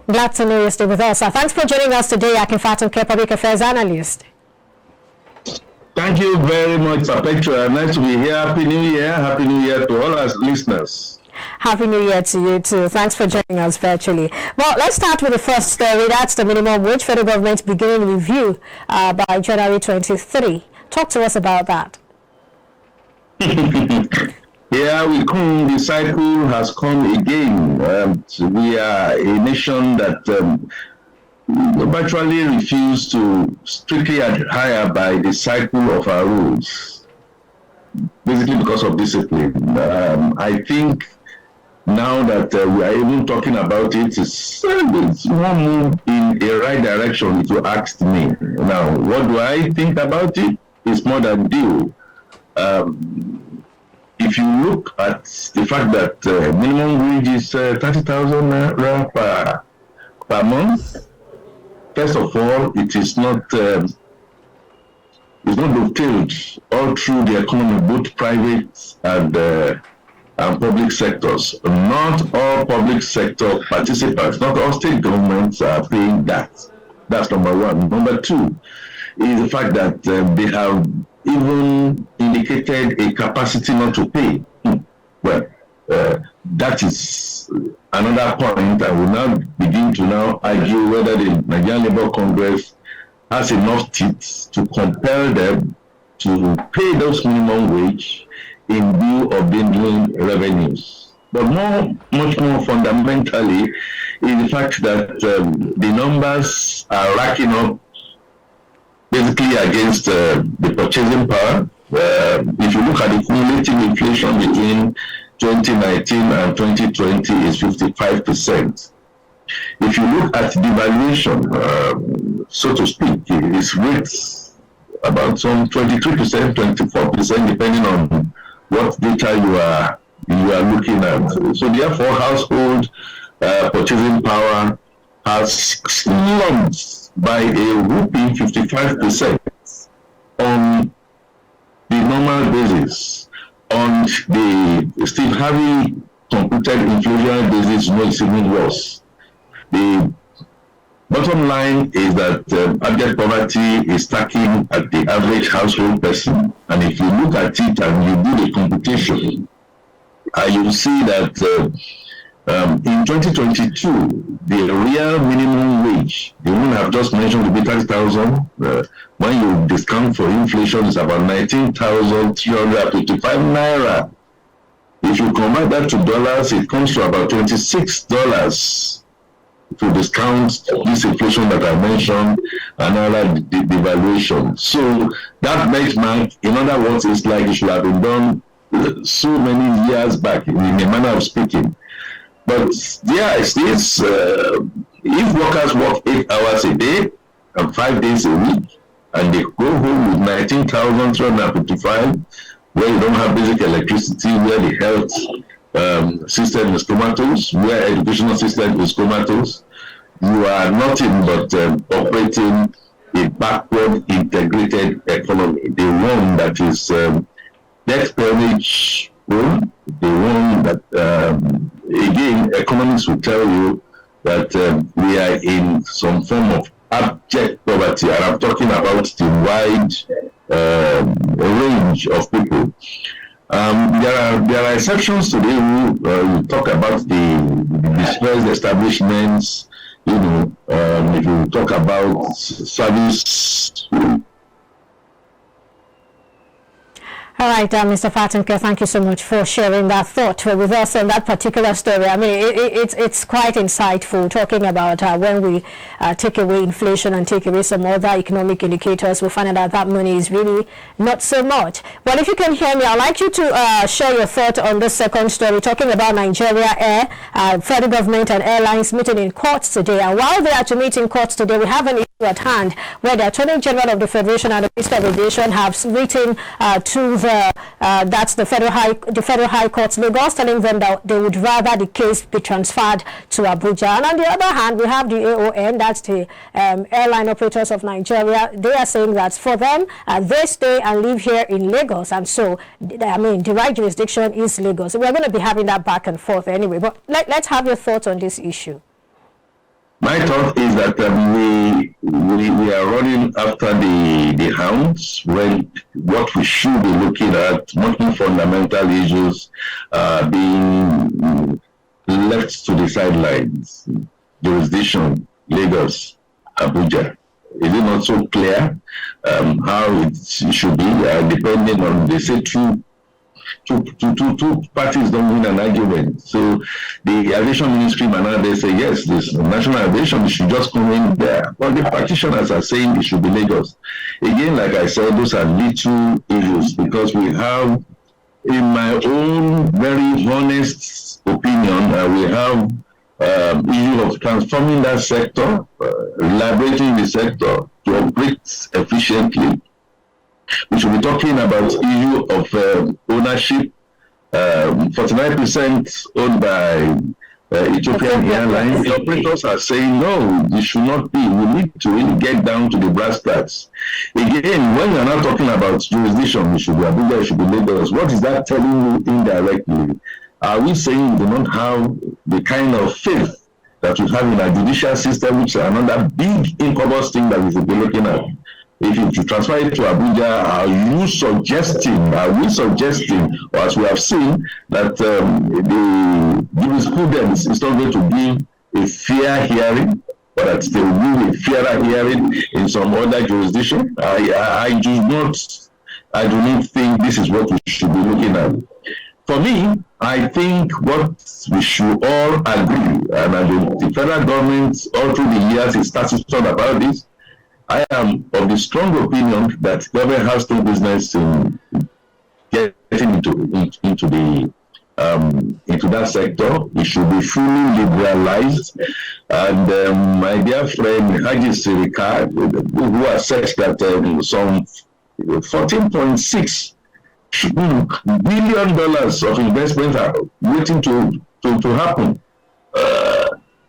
Glad to know you're still with us. Thanks for joining us today, iBrandTV Public Affairs Analyst. Thank you very much, Perpetua. Nice to be here. Happy New Year. Happy New Year to all our listeners. Happy New Year to you too. Thanks for joining us virtually. Well, let's start with the first story. That's the minimum wage. Federal government beginning review by January 23. Talk to us about that. Here we come. The cycle has come again. We are a nation that virtually refuse to strictly adhere by the cycle of our rules, basically because of discipline. I think now that we are even talking about it, it's one move in a right direction, if you asked me. Now, what do I think about it? It's more than due. If you look at the fact that minimum wage is 30,000 naira per month, first of all, it is not dovetailed all through the economy, both private and public sectors. Not all public sector participants, not all state governments are paying that. That's number one. Number two is the fact that they have even indicated a capacity not to pay. Well, that is another point. I will now begin to now argue whether the Nigerian Labour Congress has enough teeth to compel them to pay those minimum wage in view of binding revenues. But much more fundamentally is the fact that the numbers are racking up basically against the purchasing power. If you look at the cumulative inflation between 2019 and 2020 is 55%. If you look at devaluation, so to speak, its rates about some 23%, 24%, depending on what data you are looking at. So therefore, household purchasing power has slumped by a whooping 55% on the normal basis. On the Steve Harvey computed inflationary basis, no, it's even worse. The bottom line is that abject poverty is stacking at the average household person. And if you look at it and you do the computation, you see that in 2022, the real minimum wage, the one I've just mentioned, will be 30,000. When you discount for inflation, it's about 19,355 naira. If you convert that to dollars, it comes to about $26 to discount this inflation that I mentioned and other devaluation. So that benchmark, in other words, is like it should have been done so many years back, in a manner of speaking. But yeah, it is, if workers work 8 hours a day and 5 days a week, and they go home with 19,355, where you don't have basic electricity, where the health system is comatose, where educational system is comatose, you are nothing but operating a backward integrated economy, the one that is debt pyramid prone, the one that, again, economists will tell you that we are in some form of abject poverty, and I'm talking about the wide range of people. There are exceptions today who talk about the dispersed establishments. You know, if you talk about service. All right, Mr. Fatimke, thank you so much for sharing that thought with us on that particular story. I mean, it's quite insightful, talking about when we take away inflation and take away some other economic indicators, we find out that money is really not so much. Well, if you can hear me, I'd like you to share your thought on this second story, talking about Nigeria Air, federal government and airlines meeting in courts today. And while they are to meet in courts today, we have an issue at hand where the Attorney General of the Federation and the Minister of Aviation have written to that's the Federal High Court, Lagos, telling them that they would rather the case be transferred to Abuja. And on the other hand, we have the AON, that's the Airline Operators of Nigeria. They are saying that for them, they stay and live here in Lagos, and so I mean the right jurisdiction is Lagos. We're going to be having that back and forth anyway. But let's have your thoughts on this issue. My thought is that we are running after the hounds when what we should be looking at, much more fundamental issues, being left to the sidelines. Jurisdiction, Lagos, Abuja. Is it not so clear how it should be, depending on, they say two parties don't win an argument. So the aviation ministry they say, yes, this national aviation should just come in there. But the practitioners are saying it should be Lagos. Again, like I said, those are little issues because we have, in my own very honest opinion, we have issue of transforming that sector, liberating the sector to operate efficiently. We should be talking about issue of ownership, 49% owned by Ethiopian Airlines. The operators are saying, no, this should not be. We need to really get down to the brass tacks. Again, when you're not talking about jurisdiction, it should be Abuja, it should be Lagos. What is that telling you indirectly? Are we saying we do not have the kind of faith that we have in our judicial system, which is another big incubus thing that we should be looking at? If you transfer it to Abuja, are we suggesting, or as we have seen, that the jurisprudence is not going to give a fair hearing, or that there will be a fairer hearing in some other jurisdiction? I do not think this is what we should be looking at. For me, I think what we should all agree, and the federal government all through the years is starting to talk about this. I am of the strong opinion that government has no business in getting into that sector. It should be fully liberalized. And my dear friend Haji Sirika, who has said that some $14.6 billion of investment are waiting to happen.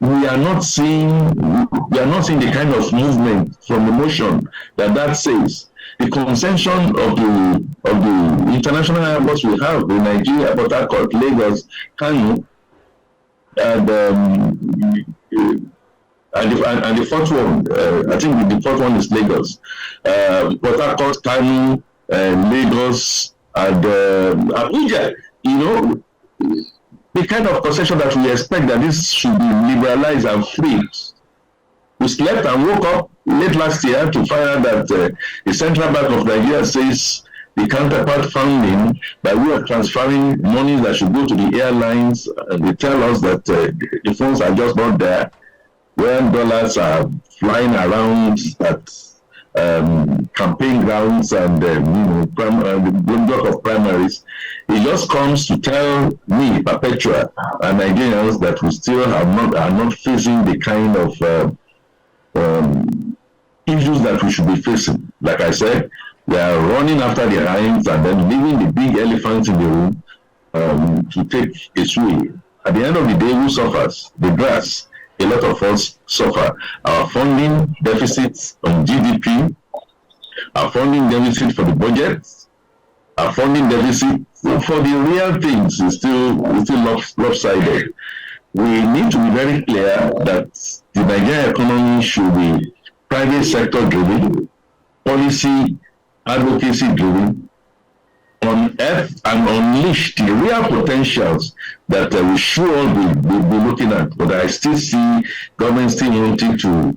We are not seeing the kind of movement from the motion that says. The concession of the international airports we have in Nigeria, Port Harcourt, Lagos, Kano, and the fourth one, I think the fourth one is Lagos, Port Harcourt, Kano, Lagos, and Abuja. You know, the kind of concession that we expect that this should be liberalized and freed. We slept and woke up late last year to find out that the Central Bank of Nigeria says the counterpart funding by way of transferring money that should go to the airlines, and they tell us that the funds are just not there, when dollars are flying around at campaign grounds and the block of primaries. It just comes to tell me, Perpetua, and Nigerians, that we still are not facing the kind of issues that we should be facing. Like I said, we are running after the hinds and then leaving the big elephants in the room to take a swing. At the end of the day, who suffers? The grass. A lot of us suffer. Our funding deficits on GDP, our funding deficit for the budget, our funding deficit for the real things is still lopsided. We need to be very clear that the Nigerian economy should be private sector driven, policy advocacy driven, unearth and unleash the real potentials that we should all be looking at. But I still see government still wanting to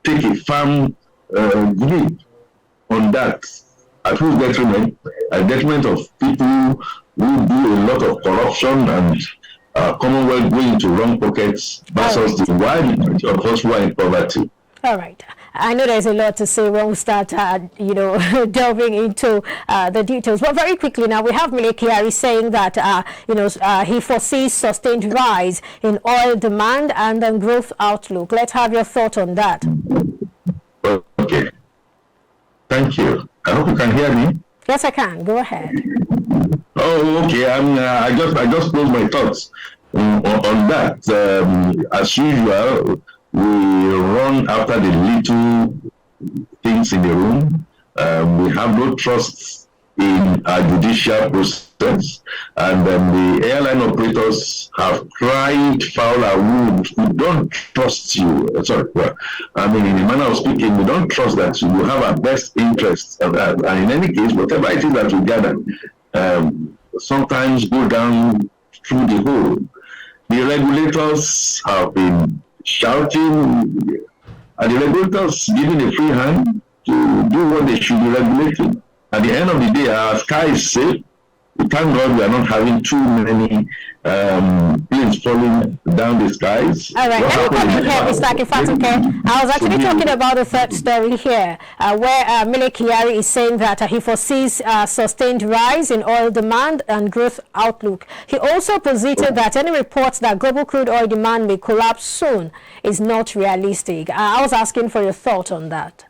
take a firm grip on that, at whose detriment? At detriment of people who do a lot of corruption and Commonwealth going into wrong pockets versus the wide majority of us who are in poverty. All right. I know there's a lot to say when we start, delving into the details. But very quickly now, we have Mele Kyari saying that, he foresees sustained rise in oil demand and then growth outlook. Let's have your thought on that. Okay. Thank you. I hope you can hear me. Yes, I can. Go ahead. Oh, okay. I just closed my thoughts on that. As usual, we run after the little things in the room. We have no trust in our judicial process. sense. And the airline operators have cried foul and wood. We don't trust you. Sorry, well, I mean, in the manner of speaking, we don't trust that you have our best interests. And in any case, whatever it is that we gather, sometimes go down through the hole. The regulators have been shouting, and the regulators giving a free hand to do what they should be regulating. At the end of the day, our sky is safe. We thank God we are not having too many planes falling down the skies. All right, let me come in here, Mr. Akifatuke. I was actually talking about the third story here, where Mele Kyari is saying that he foresees sustained rise in oil demand and growth outlook. He also posited that any reports that global crude oil demand may collapse soon is not realistic. I was asking for your thought on that.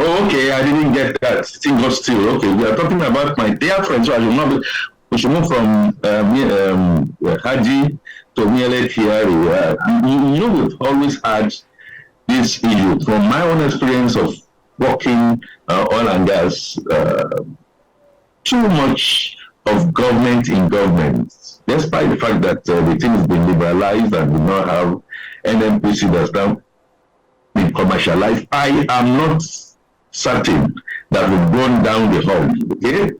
Oh, okay, I didn't get that. Single still. Okay, we are talking about my dear friend. So we should move from Haji to Mele Kyari. You know, we've always had this issue. From my own experience of working oil and gas, too much of government in government, despite the fact that the thing has been liberalized and we now have NNPC that's now been commercialized. I am not certain that we've gone down the hall. Okay,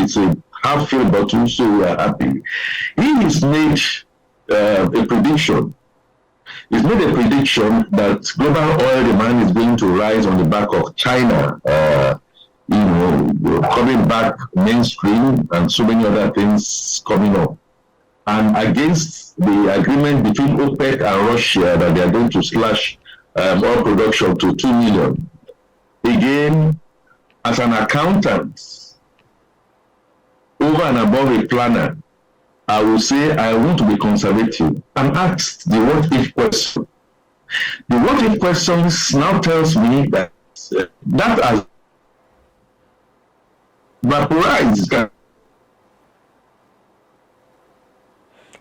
it's a half-filled bottle, so we are happy. He has made a prediction. He's made a prediction that global oil demand is going to rise on the back of China, coming back mainstream and so many other things coming up. And against the agreement between OPEC and Russia that they are going to slash oil production to 2 million. Again, as an accountant, over and above a planner, I will say I want to be conservative. I'm asked the what-if question. The what-if questions now tells me that that has vaporized.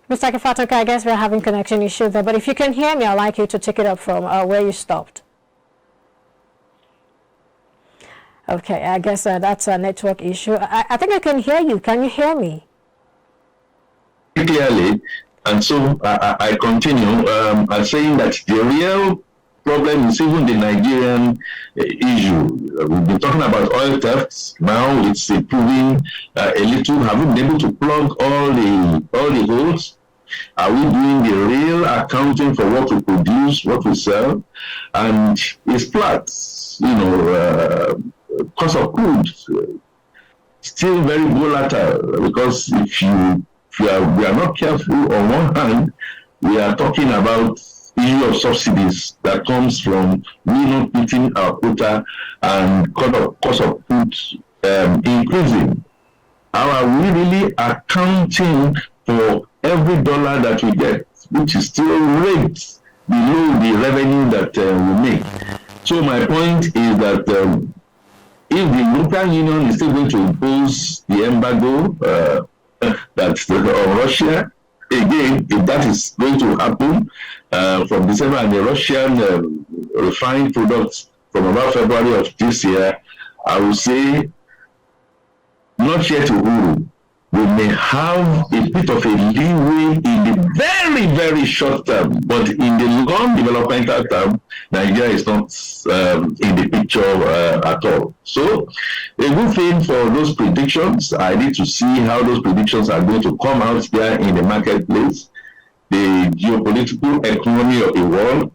Mr. Akifatuke, I guess we're having connection issues there, but if you can hear me, I'd like you to take it up from where you stopped. Okay, I guess that's a network issue. I think I can hear you. Can you hear me? Clearly, and so I continue saying that the real problem is even the Nigerian issue. We've been talking about oil thefts. Now it's improving a little. Have we been able to plug all the holes? Are we doing the real accounting for what we produce, what we sell? And it's flat. Cost of crude still very volatile, because if we are not careful, on one hand, we are talking about issue of subsidies that comes from we not meeting our quota and cost of food increasing. How are we really accounting for every dollar that we get, which is still rates below the revenue that we make? So my point is that if the European Union is still going to impose the embargo that's on Russia, again, if that is going to happen from December, and the Russian refined products from about February of this year, I would say not yet to rule. We may have a bit of a leeway in the very, very short term, but in the long developmental term, Nigeria is not in the picture at all. So, a good thing for those predictions. I need to see how those predictions are going to come out there in the marketplace, the geopolitical economy of the world,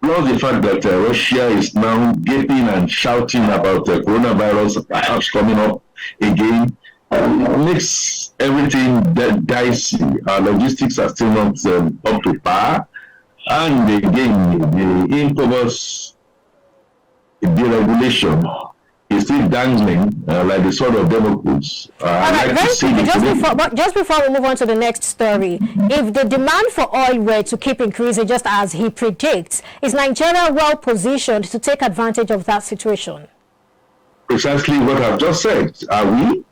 plus the fact that Russia is now gaping and shouting about the coronavirus perhaps coming up again. Makes everything dicey. Our logistics are still not up to par, and again, the ECOWAS deregulation is still dangling like the sword of Damocles. All right, very quickly, just before we move on to the next story, if the demand for oil were to keep increasing just as he predicts, is Nigeria well positioned to take advantage of that situation? Precisely what I've just said. Are we?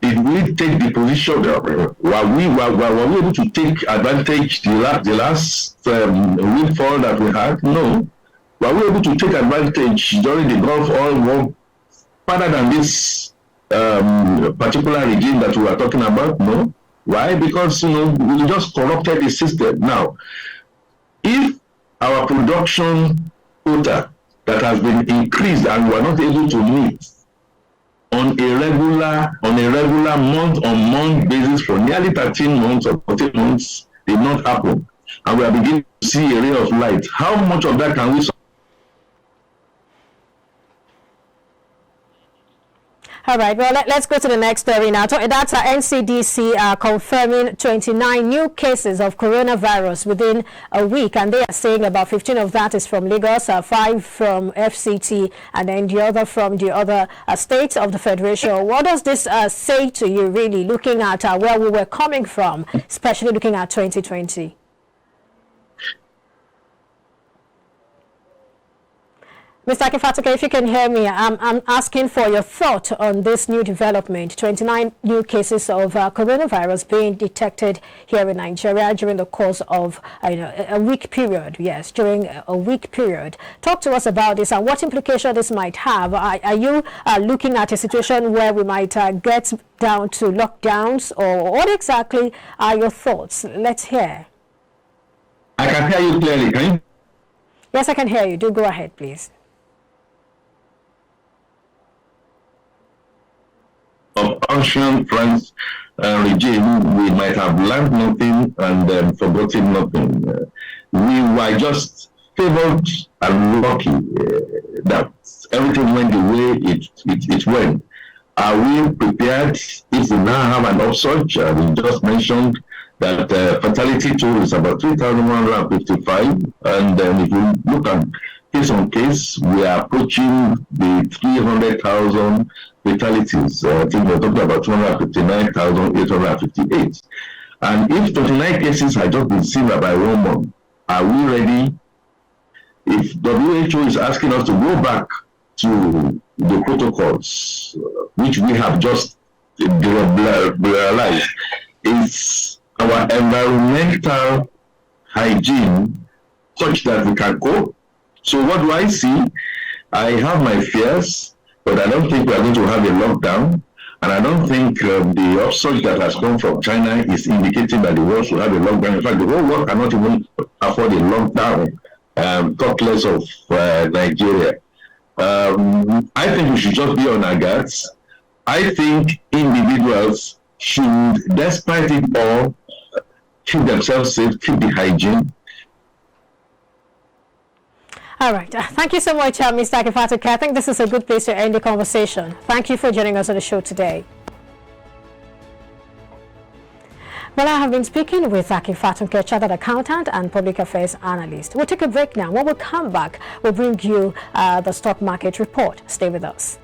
Did we take the position? Were we able to take advantage the last windfall that we had? No. Were we able to take advantage during the Gulf Oil War further than this particular regime that we are talking about? No. Why? Because we just corrupted the system. Now, if our production quota that has been increased and we are not able to meet on a regular month-on-month basis for nearly 13 months or 14 months did not happen, and we are beginning to see a ray of light, how much of that can we? All right, well, let's go to the next story now. That's NCDC confirming 29 new cases of coronavirus within a week, and they are saying about 15 of that is from Lagos, 5 from FCT, and then the other from the other states of the Federation. What does this say to you, really, looking at where we were coming from, especially looking at 2020? Mr. Akifatuke, if you can hear me, I'm asking for your thought on this new development. 29 new cases of coronavirus being detected here in Nigeria during the course of a week period. Yes, during a week period. Talk to us about this and what implication this might have. Are you looking at a situation where we might get down to lockdowns, or what exactly are your thoughts? Let's hear. I can hear you clearly. Can you? Yes, I can hear you. Do go ahead, please. Of ancient France regime, we might have learned nothing and forgotten nothing. We were just favored and lucky that everything went the way it went. Are we prepared if we now have an upsurge? We just mentioned that fatality toll is about 3,155, and then if you look at case on case, we are approaching the 300,000 fatalities. I think we're talking about 259,858. And if 29 cases had just been seen by 1 month, are we ready? If WHO is asking us to go back to the protocols, which we have just realized, is our environmental hygiene such that we can cope? So what do I see? I have my fears, but I don't think we are going to have a lockdown. And I don't think the upsurge that has come from China is indicating that the world should have a lockdown. In fact, the whole world cannot even afford a lockdown, talk less of Nigeria. I think we should just be on our guards. I think individuals should, despite it all, keep themselves safe, keep the hygiene. All right. Thank you so much, Mr. Akifatuke. I think this is a good place to end the conversation. Thank you for joining us on the show today. Well, I have been speaking with Akifatuke, Chartered Accountant and Public Affairs Analyst. We'll take a break now. When we come back, we'll bring you the stock market report. Stay with us.